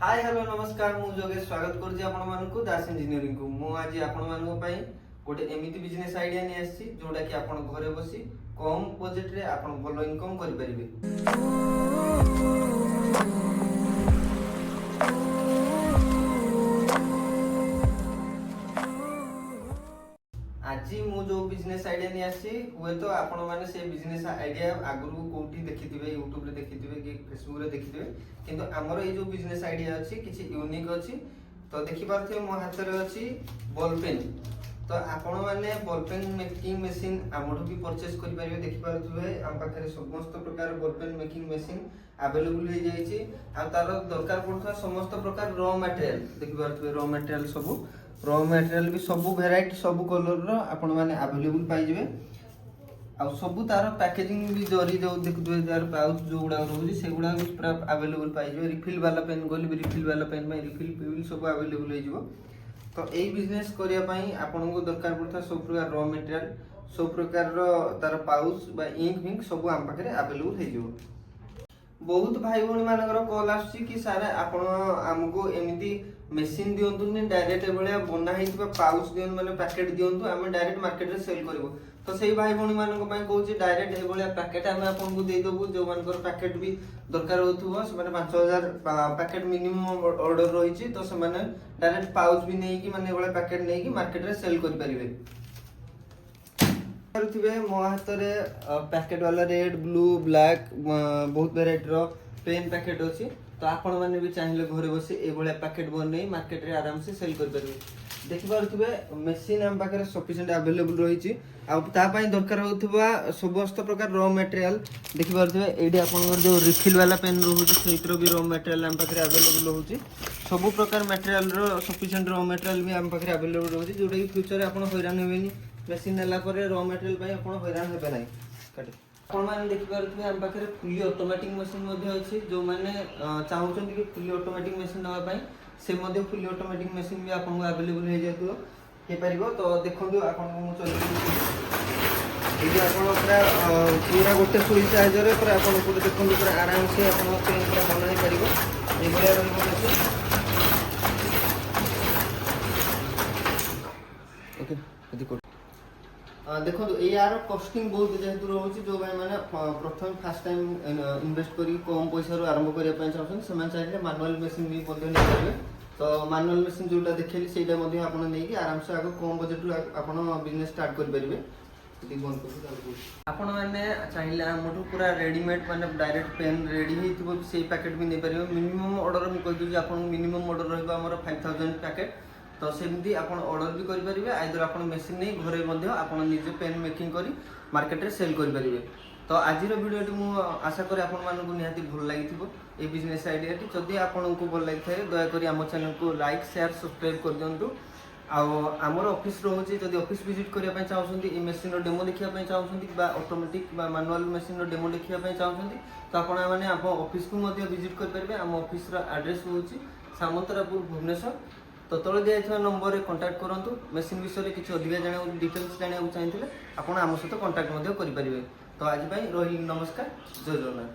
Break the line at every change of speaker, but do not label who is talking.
Hi hello नमस्कार मु जोगेश स्वागत करछि आपण मानकु दास इंजीनियरिंग को मु आज आपण मानक पई गोटे एमिति बिजनेस आइडिया नै आछि जोटा कि आपण घरे बसी कम बजट रे आपण भलो इनकम करि परिबे। आज मु जो बिजनेस आइडिया नै आछि हुए तो आपण माने से बिजनेस आइडिया आगरु कोठी देखिथिबे YouTube रे देखिथिबे कि Facebook रे देखिथिबे किंतु हमर ए जो बिजनेस आइडिया अछि किछि यूनिक अछि। तो देखि पारथे मो हाथ रे अछि बॉल पेन। तो आपण माने बॉल पेन मेकिंग मशीन हमडू भी परचेस करि परिबे। देखि पारथुबे हम पाखरे समस्त प्रकार ball pen making machine available हो जाई छी आ तार दरकार पड़ता समस्त प्रकार रॉ मटेरियल देखि पारथुबे रॉ मटेरियल सब रॉ मटेरियल भी सब वेराइटी सब कलर रो आपण माने अवेलेबल पाई जेबे आ सब तार पैकेजिंग भी जरी जो देखु जार पाउच जो गुडा रहउजी से गुडा भी पूरा अवेलेबल पाई जेबे। रिफिल वाला पेन गोली भी रिफिल वाला पेन में रिफिल सब अवेलेबल हो जिवो। तो एई बिजनेस करिया पई आपण को दरकार पड़ता सब प्रकार रॉ मटेरियल सब प्रकार रो तार पाउच बा इंक सब हम पाखरे अवेलेबल हो जिवो। बहुत भाई भौणी मानकर कॉल आछि कि सारे आपण हमको एमिति मशीन दियंतु ने डायरेक्ट एबळे बना हितबा पाउच दियन माने पैकेट दियंतु हम डायरेक्ट मार्केट रे सेल करबो। तो सेही भाई भौणी मानक पई कहूची डायरेक्ट एबळे पैकेट हम आपन को दे देबो जो मानकर पैकेट भी दरकार होतुबो से माने 5000 पैकेट मिनिमम ऑर्डर रहिछि। तो से माने डायरेक्ट पाउच भी नै कि माने एबळे पैकेट नै कि मार्केट रे सेल कर परिबे। थे मो हाथ में पैकेट वाला रेड ब्लू ब्लैक बहुत वेराइटी रो पेन पैकेट अच्छी। तो आपण मैंने भी चाहिए घरे बसी ए पैकेट बन मार्केट रे आराम से सेल कर देखि पारे मशीन आम पाखे सफिशिएंट अवेलेबल रही दरकार होता समस्त प्रकार रॉ मटेरियल देखि पारे ये जो रिफिल वाला पेन रोचे भी रॉ मटेरियल आम पाखे अवेलेबल रोचे सब प्रकार मटेरियल रो सफिशिएंट रॉ मटेरियल भी आम पाखे अवेलेबल रोचे जोटा कि फ्यूचर आप हैरान हेनी मशीन नेला परे रॉ मटेरियल पई आपण हैरान हेबे नै काटे। आपण माने देखि पारथि हम पाखरे फुली ऑटोमेटिक मशीन मध्ये अछि जो माने चाहउछन कि फुली ऑटोमेटिक मशीन नवा पई से मध्ये फुली ऑटोमेटिक मशीन भी आपण अवेलेबल हे जातो हे परिबो। तो देखंदु आपण को चली ए जे आपण पूरा गोटे सुई साइज रे पर आपण को देखंदु पूरा आराम से आपण पेन पूरा बनाई परिबो ए बलिया रहबो। ओके यदि देखो यार कस्टिंग बहुत जेहेतु रोचे जो भाई मैंने प्रथम फास्ट टाइम इन्वेस्ट करी कम पैसा आरंभ करने चाहिए मैनुअल मशीन भी पारे। तो मैनुअल मशीन जोटा देखली से आराम से आगे कम बजेट आप बिजनेस स्टार्ट करेंगे। आपण मैंने चाहिए आमठू पूरा रेडीमेड माने डायरेक्ट पेन रेडी हो से पैकेट भी नहीं पारे। मिनिमम ऑर्डर मुझे कहीदे आप मिनिमम ऑर्डर रहा 5000 पैकेट। तो सेमती आप ऑर्डर भी करेंगे आइदर आप मशीन नहीं घरे निजे पेन मेकिंग करी मार्केट रे सेल करेंगे। तो आज वीडियो मुझे आशा करी आपको निहाती भल लगी ये बिजनेस आइडिया जदि आपको भल लगी था दयाकोरी आम चैनल को लाइक शेयर सब्सक्राइब कर दिंतु। आमर ऑफिस रोचे जब ऑफिस विजिट करने चाहते मशीन डेमो देखा चाहते ऑटोमेटिक मैनुअल मशीन डेमो देखा चाहते तो आप ऑफिस को विजिट करेंगे। आम ऑफिस एड्रेस हूँ सामंतरापुर भुवनेश्वर। तो तले दिया नंबर रे कांटेक्ट करंतु मशीन विषय में किसी अधिक जाना डिटेल्स जाना चाहिए आप आम सहित कांटेक्ट करें। तो आज रही नमस्कार जय जगन्नाथ।